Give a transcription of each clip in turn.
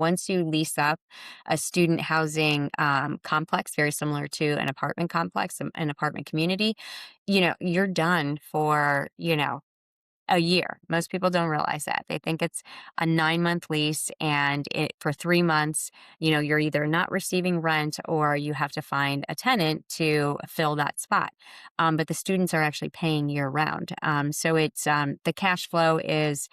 Once you lease up a student housing complex, very similar to an apartment complex, an apartment community, you're done for, a year. Most people don't realize that. They think it's a 9-month lease, and for 3 months, you're either not receiving rent or you have to find a tenant to fill that spot. But the students are actually paying year round. So it's the cash flow is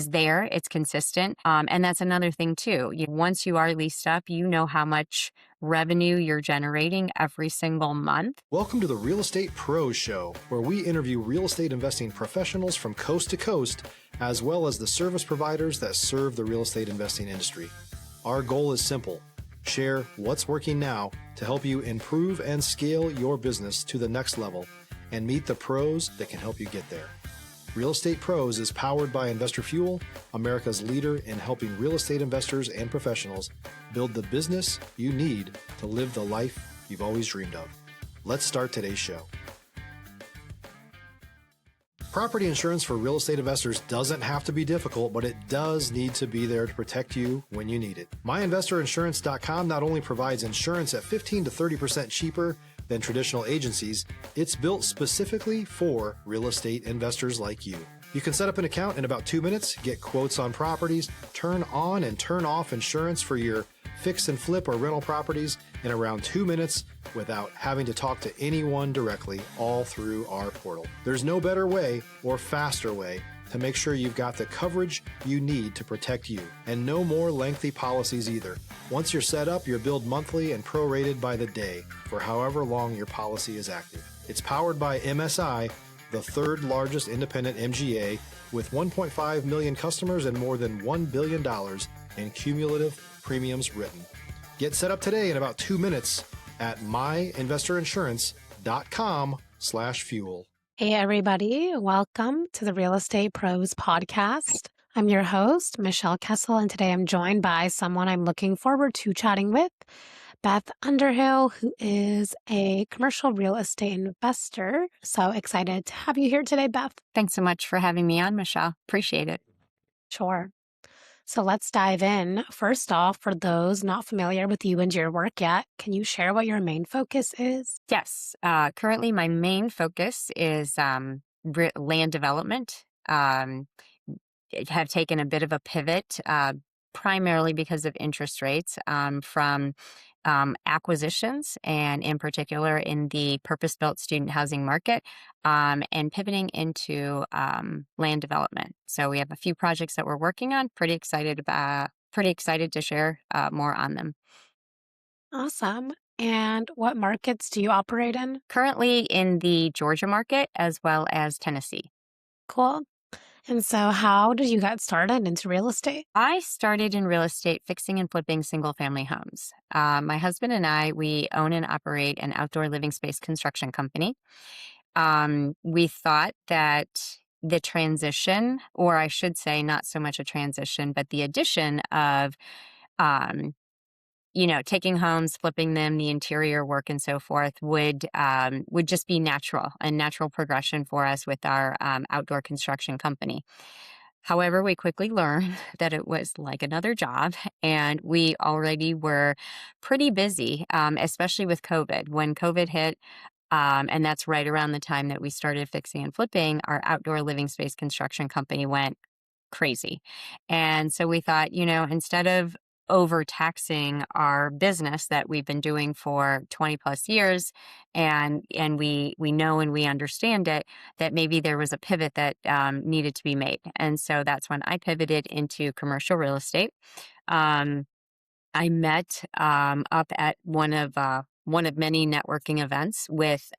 there. It's consistent. And that's another thing too. Once you are leased up, you know how much revenue you're generating every single month. Welcome to the Real Estate Pros Show, where we interview real estate investing professionals from coast to coast, as well as the service providers that serve the real estate investing industry. Our goal is simple: share what's working now to help you improve and scale your business to the next level and meet the pros that can help you get there. Real Estate Pros is powered by Investor Fuel, America's leader in helping real estate investors and professionals build the business you need to live the life you've always dreamed of. Let's start today's show. Property insurance for real estate investors doesn't have to be difficult, but it does need to be there to protect you when you need it. MyInvestorInsurance.com not only provides insurance at 15 to 30% cheaper than traditional agencies, it's built specifically for real estate investors like you. You can set up an account in about 2 minutes, get quotes on properties, turn on and turn off insurance for your fix and flip or rental properties in around 2 minutes without having to talk to anyone directly, all through our portal. There's no better way or faster way to make sure you've got the coverage you need to protect you, and no more lengthy policies either. Once you're set up, you're billed monthly and prorated by the day for however long your policy is active. It's powered by MSI, the third largest independent MGA, with 1.5 million customers and more than $1 billion in cumulative premiums written. Get set up today in about 2 minutes at myinvestorinsurance.com/fuel. Hey, everybody. Welcome to the Real Estate Pros podcast. I'm your host, Michelle Kessel, and today I'm joined by someone I'm looking forward to chatting with, Beth Underhill, who is a commercial real estate investor. So excited to have you here today, Beth. Thanks so much for having me on, Michelle. Appreciate it. Sure. So let's dive in. First off, for those not familiar with you and your work yet, can you share what your main focus is? Yes. Currently, my main focus is land development. Have taken a bit of a pivot, primarily because of interest rates, from acquisitions, and in particular in the purpose-built student housing market, and pivoting into land development. So we have a few projects that we're working on. Pretty excited to share more on them. Awesome. And what markets do you operate in? Currently in the Georgia market as well as Tennessee. Cool. And so how did you get started into real estate? I started in real estate fixing and flipping single-family homes. My husband and I, we own and operate an outdoor living space construction company. We thought that the transition, or I should say not so much a transition, but the addition of taking homes, flipping them, the interior work and so forth would just be a natural progression for us with our outdoor construction company. However, we quickly learned that it was like another job, and we already were pretty busy, especially with COVID. When COVID hit, and that's right around the time that we started fixing and flipping, our outdoor living space construction company went crazy. And so we thought, instead of overtaxing our business that we've been doing for 20 plus years, and we know and we understand it, that maybe there was a pivot that needed to be made. And so that's when I pivoted into commercial real estate. I met up at one of many networking events with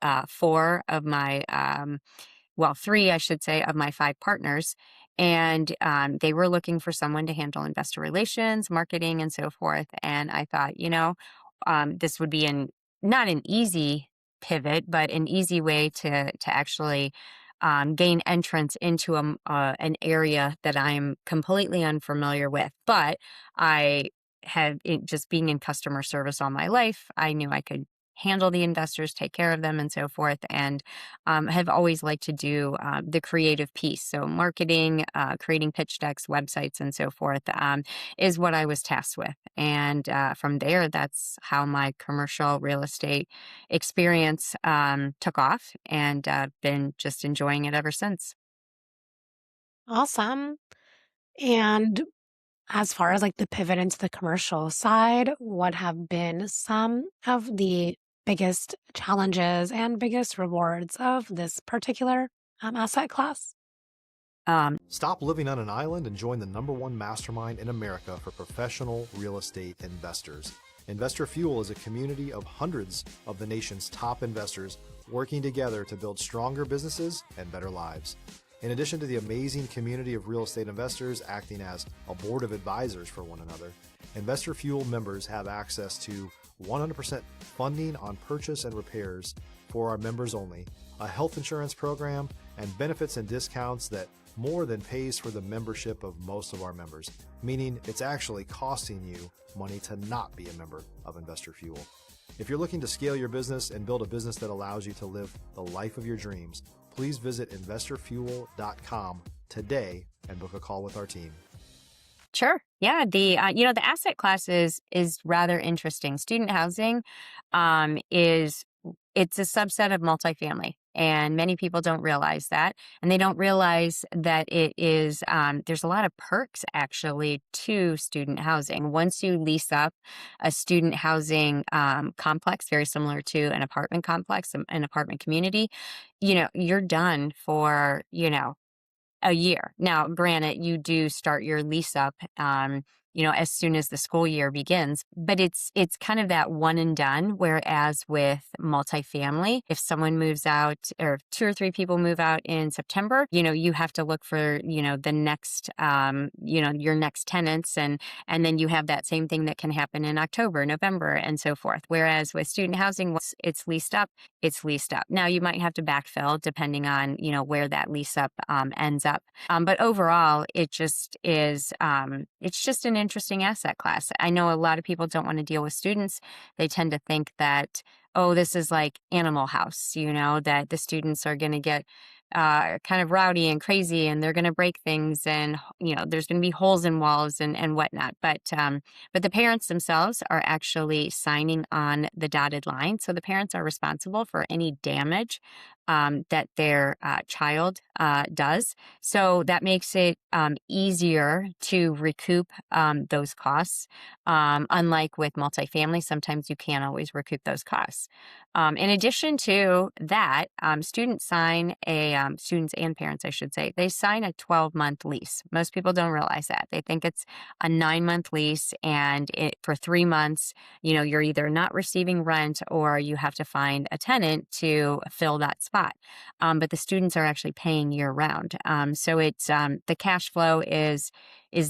three, I should say, of my 5 partners. And they were looking for someone to handle investor relations, marketing, and so forth. And I thought, this would be not an easy pivot, but an easy way to actually gain entrance into an area that I'm completely unfamiliar with. But just being in customer service all my life, I knew I could handle the investors, take care of them, and so forth. And have always liked to do the creative piece. So marketing, creating pitch decks, websites, and so forth is what I was tasked with. And from there, that's how my commercial real estate experience took off, and been just enjoying it ever since. Awesome. And as far as like the pivot into the commercial side, what have been some of the biggest challenges and biggest rewards of this particular asset class? Stop living on an island and join the #1 mastermind in America for professional real estate investors. Investor Fuel is a community of hundreds of the nation's top investors working together to build stronger businesses and better lives. In addition to the amazing community of real estate investors acting as a board of advisors for one another, Investor Fuel members have access to 100% funding on purchase and repairs for our members only, a health insurance program, and benefits and discounts that more than pays for the membership of most of our members, meaning it's actually costing you money to not be a member of Investor Fuel. If you're looking to scale your business and build a business that allows you to live the life of your dreams, please visit investorfuel.com today and book a call with our team. Sure. Yeah. The asset class is rather interesting. Student housing is it's a subset of multifamily, and many people don't realize that, and they don't realize that it is. There's a lot of perks actually to student housing. Once you lease up a student housing complex, very similar to an apartment complex, an apartment community, you're done for a year. Now, granted, you do start your lease up, as soon as the school year begins, but it's kind of that one and done. Whereas with multifamily, if someone moves out or two or three people move out in September, you have to look for, the next, your next tenants, and then you have that same thing that can happen in October, November, and so forth. Whereas with student housing, once it's leased up, it's leased up. Now you might have to backfill depending on, where that lease up ends up. But overall, it just is, it's just an interesting asset class. I know a lot of people don't want to deal with students. They tend to think that, oh, this is like Animal House, that the students are going to get kind of rowdy and crazy, and they're going to break things, and there's going to be holes in walls and whatnot. But the parents themselves are actually signing on the dotted line, so the parents are responsible for any damage that their child does. So that makes it easier to recoup those costs. Unlike with multifamily, sometimes you can't always recoup those costs. In addition to that, students and parents, I should say, they sign a 12-month lease. Most people don't realize that. They think it's a 9-month lease, and for 3 months, you're either not receiving rent or you have to find a tenant to fill that spot. But the students are actually paying year round. So it's the cash flow is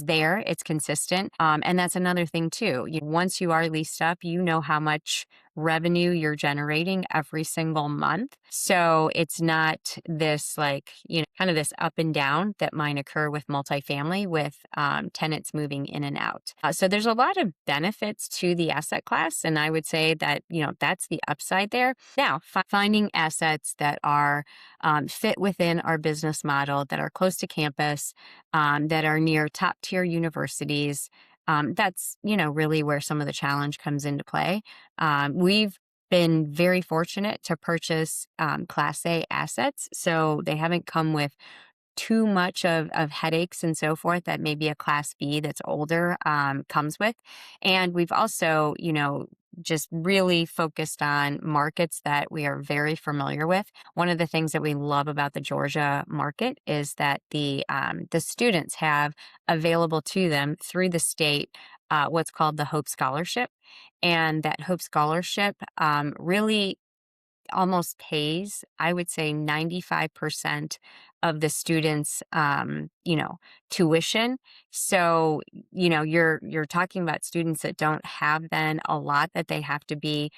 there, it's consistent. And that's another thing too. Once you are leased up, you know how much revenue you're generating every single month. So it's not this kind of this up and down that might occur with multifamily with tenants moving in and out. So there's a lot of benefits to the asset class. And I would say that, that's the upside there. Now, finding assets that are fit within our business model, that are close to campus, that are near top tier universities. That's, really where some of the challenge comes into play. We've been very fortunate to purchase Class A assets, so they haven't come with too much of headaches and so forth that maybe a Class B that's older comes with. And we've also, just really focused on markets that we are very familiar with. One of the things that we love about the Georgia market is that the students have available to them through the state what's called the Hope Scholarship. And that Hope Scholarship really almost pays, I would say 95% of the students, tuition. So, you're talking about students that don't have then a lot that they have to be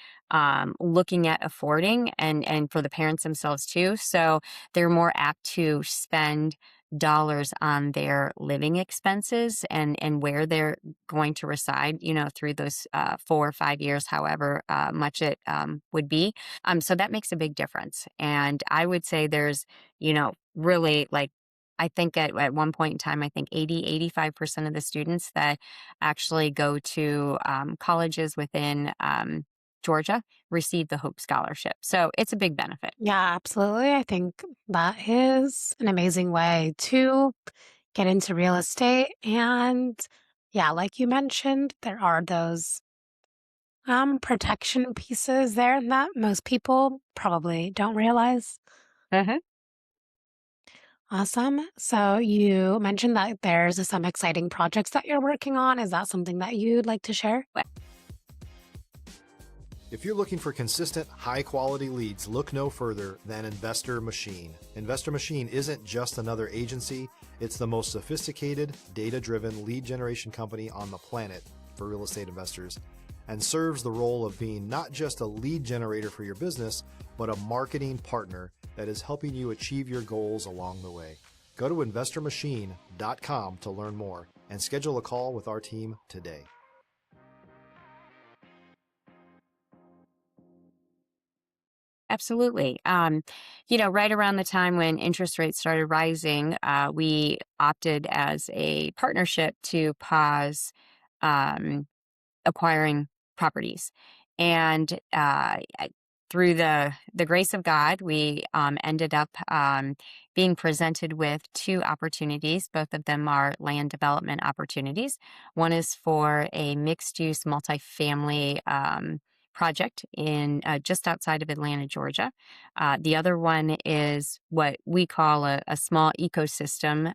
looking at affording, and for the parents themselves too. So they're more apt to spend dollars on their living expenses and where they're going to reside, through those 4 or 5 years, however much it would be. So that makes a big difference. And I would say there's, really like, I think at one point in time, I think 85% of the students that actually go to colleges within Georgia receive the Hope Scholarship. So it's a big benefit. Yeah, absolutely. I think that is an amazing way to get into real estate. And yeah, like you mentioned, there are those protection pieces there that most people probably don't realize. Uh-huh. Awesome. So you mentioned that there's some exciting projects that you're working on. Is that something that you'd like to share? If you're looking for consistent, high-quality leads, look no further than Investor Machine. Investor Machine isn't just another agency, it's the most sophisticated, data-driven lead generation company on the planet for real estate investors, and serves the role of being not just a lead generator for your business, but a marketing partner that is helping you achieve your goals along the way. Go to investormachine.com to learn more and schedule a call with our team today. Absolutely. Right around the time when interest rates started rising, we opted as a partnership to pause um, acquiring properties. And through the grace of God, we ended up being presented with two opportunities. Both of them are land development opportunities. One is for a mixed-use multifamily project in just outside of Atlanta, Georgia. The other one is what we call a small ecosystem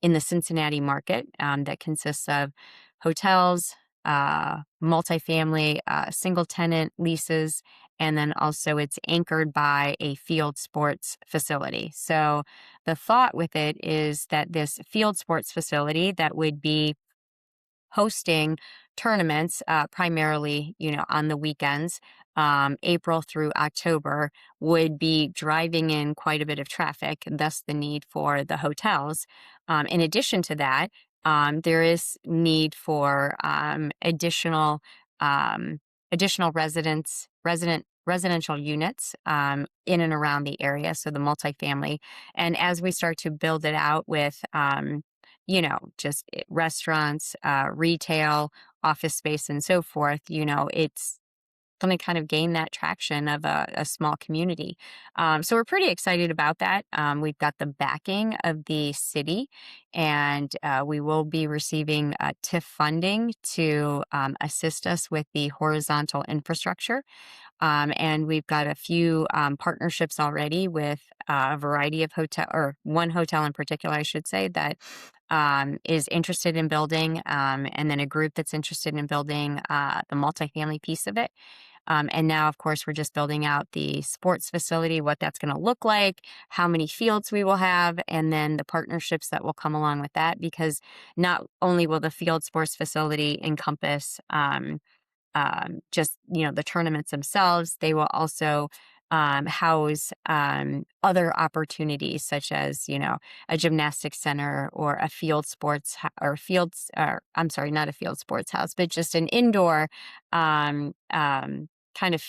in the Cincinnati market that consists of hotels, multifamily, single tenant leases, and then also it's anchored by a field sports facility. So the thought with it is that this field sports facility that would be hosting tournaments, primarily, on the weekends, April through October, would be driving in quite a bit of traffic, thus the need for the hotels. In addition to that, there is need for um, additional residential units in and around the area, so the multifamily. And as we start to build it out with just restaurants, retail, office space, and so forth, it's going to kind of gain that traction of a small community. So we're pretty excited about that. We've got the backing of the city, and we will be receiving TIF funding to assist us with the horizontal infrastructure. And we've got a few partnerships already with a variety of hotel, or one hotel in particular, I should say, that is interested in building, and then a group that's interested in building the multifamily piece of it. And now, of course, we're just building out the sports facility, what that's going to look like, how many fields we will have, and then the partnerships that will come along with that. Because not only will the field sports facility encompass just the tournaments themselves, they will also house other opportunities such as a gymnastics center or a field sports or fields, or I'm sorry, not a field sports house, but just an indoor kind of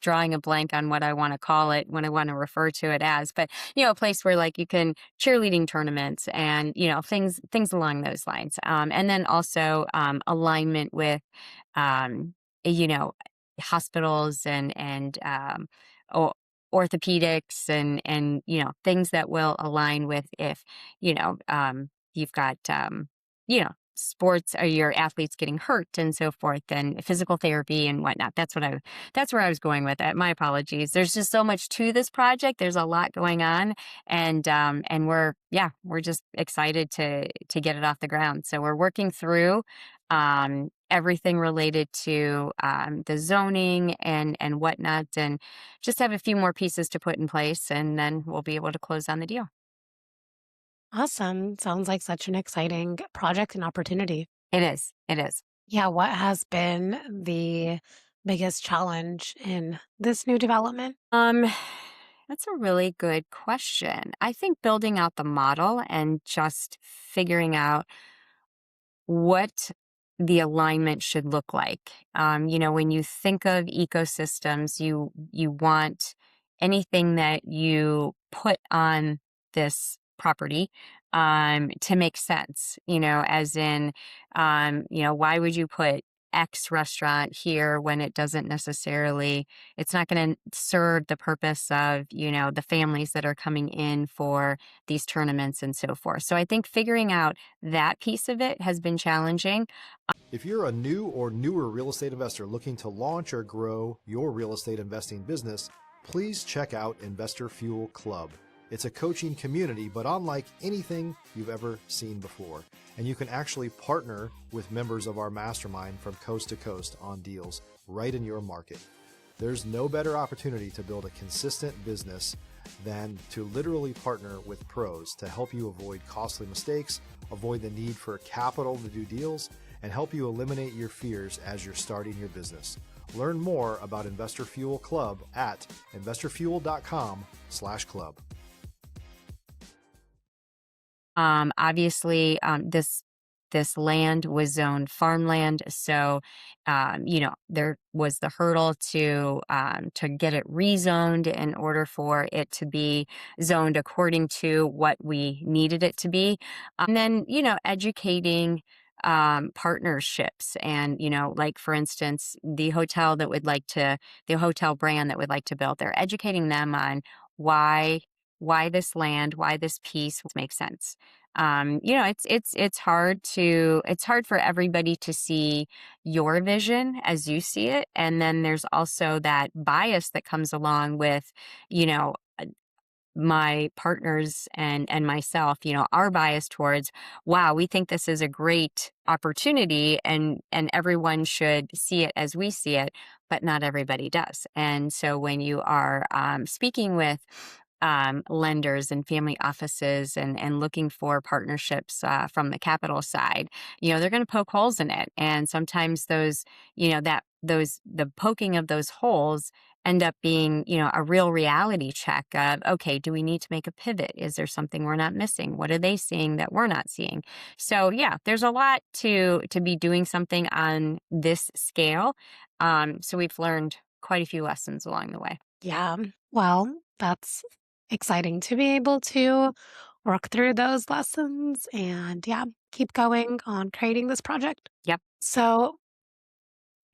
drawing a blank on what I want to call it, when I want to refer to it as, but a place where like you can cheerleading tournaments and things along those lines, and then also alignment with um, you know hospitals and orthopedics and things that will align with if you've got sports or your athletes getting hurt and so forth, and physical therapy and whatnot. That's where I was going with it. My apologies. There's just so much to this project. There's a lot going on, and we're just excited to get it off the ground. So we're working through everything related to the zoning and whatnot, and just have a few more pieces to put in place, and then we'll be able to close on the deal. Awesome. Sounds like such an exciting project and opportunity. It is. It is. Yeah, what has been the biggest challenge in this new development? That's a really good question. I think building out the model and just figuring out what the alignment should look like. When you think of ecosystems, you want anything that you put on this property to make sense. As in, why would you put X restaurant here when it doesn't necessarily, it's not going to serve the purpose of, the families that are coming in for these tournaments and so forth. So I think figuring out that piece of it has been challenging. If you're a new or newer real estate investor looking to launch or grow your real estate investing business, please check out Investor Fuel Club. It's a coaching community, but unlike anything you've ever seen before. And you can actually partner with members of our mastermind from coast to coast on deals right in your market. There's no better opportunity to build a consistent business than to literally partner with pros to help you avoid costly mistakes, avoid the need for capital to do deals, and help you eliminate your fears as you're starting your business. Learn more about Investor Fuel Club at investorfuel.com/club. Obviously, this land was zoned farmland, so there was the hurdle to get it rezoned in order for it to be zoned according to what we needed it to be. And then educating partnerships and like for instance the hotel brand that would like to build, they're educating them on why why this land, why this piece makes sense. It's hard for everybody to see your vision as you see it, and then there's also that bias that comes along with you know my partners and myself, our bias towards, wow, we think this is a great opportunity and everyone should see it as we see it, but not everybody does. And so when you are speaking with lenders and family offices and looking for partnerships from the capital side, they're going to poke holes in it. And sometimes the poking of those holes end up being, a real reality check of, okay, do we need to make a pivot? Is there something we're not missing? What are they seeing that we're not seeing? So yeah, there's a lot to be doing something on this scale. So we've learned quite a few lessons along the way. Yeah. Well, that's exciting to be able to work through those lessons and yeah, keep going on creating this project. Yep. So,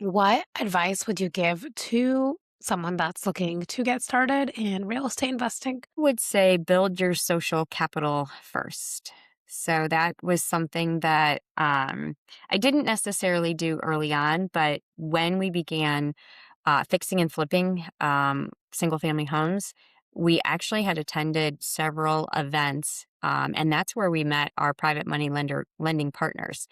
what advice would you give to someone that's looking to get started in real estate investing? Would say build your social capital first. So that was something that I didn't necessarily do early on, but when we began fixing and flipping single family homes, we actually had attended several events, and that's where we met our private money lending partners.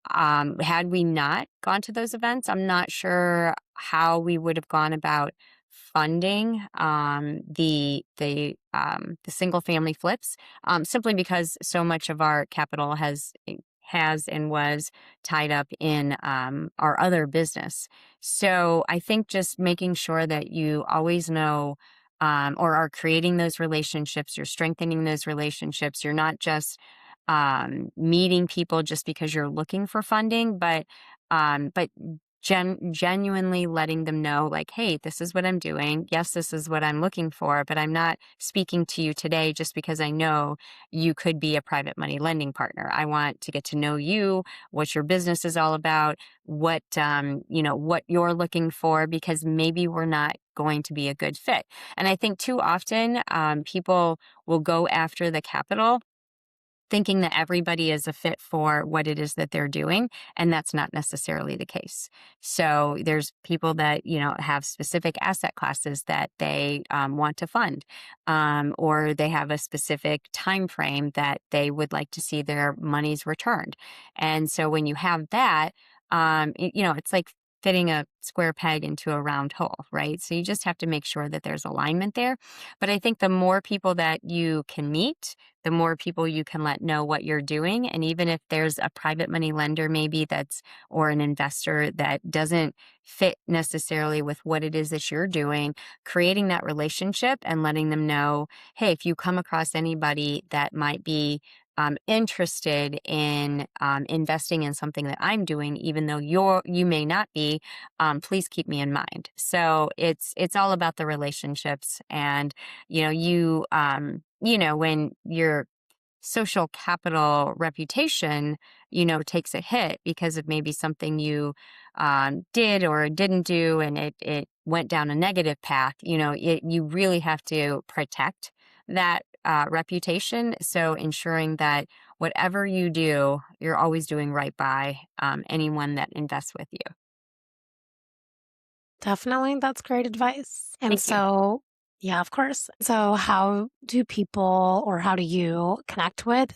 Had we not gone to those events, I'm not sure how we would have gone about funding the single family flips, simply because so much of our capital has and was tied up in our other business. So I think just making sure that you always know or are creating those relationships, you're strengthening those relationships. You're not just meeting people just because you're looking for funding, but genuinely letting them know, like, hey, this is what I'm doing. Yes, this is what I'm looking for, but I'm not speaking to you today just because I know you could be a private money lending partner. I want to get to know you, what your business is all about, what you're looking for, because maybe we're not going to be a good fit. And I think too often people will go after the capital thinking that everybody is a fit for what it is that they're doing, and that's not necessarily the case. So there's people that have specific asset classes that they want to fund, or they have a specific time frame that they would like to see their monies returned. And so when you have that, it's like fitting a square peg into a round hole, right? So you just have to make sure that there's alignment there. But I think the more people that you can meet, the more people you can let know what you're doing. And even if there's a private money lender, maybe or an investor that doesn't fit necessarily with what it is that you're doing, creating that relationship and letting them know, hey, if you come across anybody that might be interested in investing in something that I'm doing, even though you may not be, please keep me in mind. So it's all about the relationships, and when your social capital reputation, takes a hit because of maybe something you did or didn't do, and it went down a negative path. You really have to protect that reputation. So ensuring that whatever you do, you're always doing right by anyone that invests with you. Definitely, that's great advice. And Thank you. so, yeah, of course. So, how do people or how do you connect with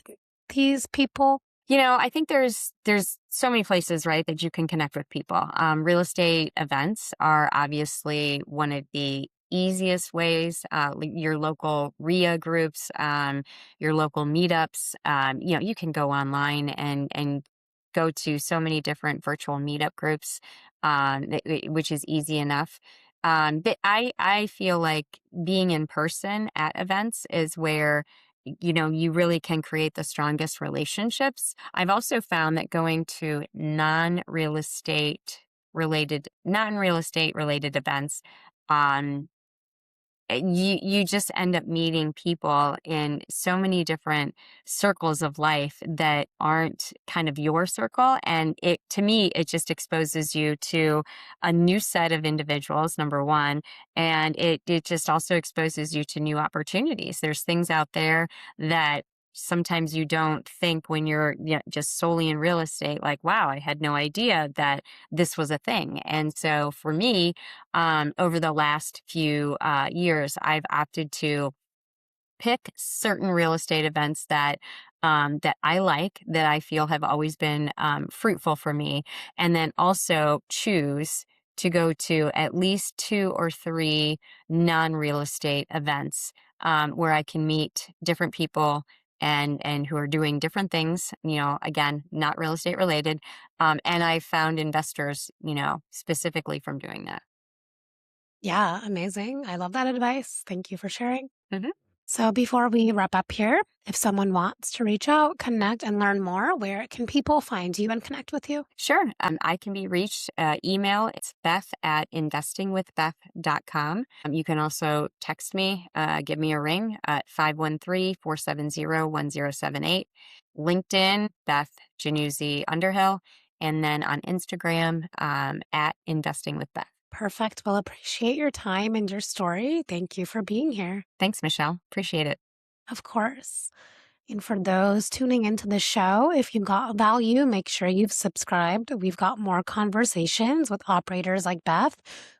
these people? I think there's so many places, right, that you can connect with people. Real estate events are obviously one of the easiest ways. Your local RIA groups, your local meetups. You can go online and go to so many different virtual meetup groups, which is easy enough. But I feel like being in person at events is where you really can create the strongest relationships. I've also found that going to non-real estate related events, um, you just end up meeting people in so many different circles of life that aren't kind of your circle, and to me it just exposes you to a new set of individuals, number one, and it just also exposes you to new opportunities. There's things out there that sometimes you don't think when you're just solely in real estate, like, wow, I had no idea that this was a thing. And so for me, over the last few years, I've opted to pick certain real estate events that I like, that I feel have always been fruitful for me, and then also choose to go to at least two or three non-real estate events where I can meet different people and who are doing different things. Again, not real estate related, and I found investors, specifically from doing that. Yeah, amazing. I love that advice. Thank you for sharing. Mhm. So, before we wrap up here, if someone wants to reach out, connect, and learn more, where can people find you and connect with you? Sure. I can be reached email. It's beth@investingwithbeth.com. You can also text me, give me a ring at 513-470-1078. LinkedIn, Beth Januzzi Underhill. And then on Instagram, at Investing with Beth. Perfect. Well, appreciate your time and your story. Thank you for being here. Thanks, Michelle. Appreciate it. Of course. And for those tuning into the show, if you got value, make sure you've subscribed. We've got more conversations with operators like Beth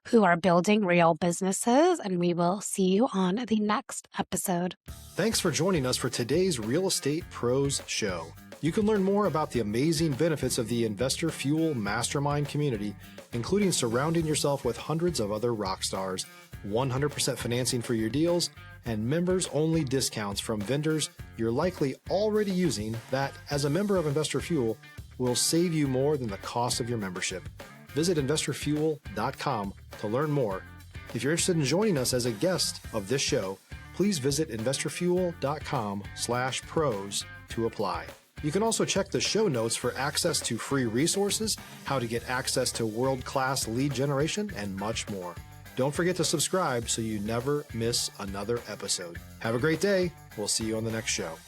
who are building real businesses, and we will see you on the next episode. Thanks for joining us for today's Real Estate Pros Show. You can learn more about the amazing benefits of the Investor Fuel Mastermind community, including surrounding yourself with hundreds of other rock stars, 100% financing for your deals, and members-only discounts from vendors you're likely already using that, as a member of Investor Fuel, will save you more than the cost of your membership. Visit investorfuel.com to learn more. If you're interested in joining us as a guest of this show, please visit investorfuel.com/pros to apply. You can also check the show notes for access to free resources, how to get access to world-class lead generation, and much more. Don't forget to subscribe so you never miss another episode. Have a great day. We'll see you on the next show.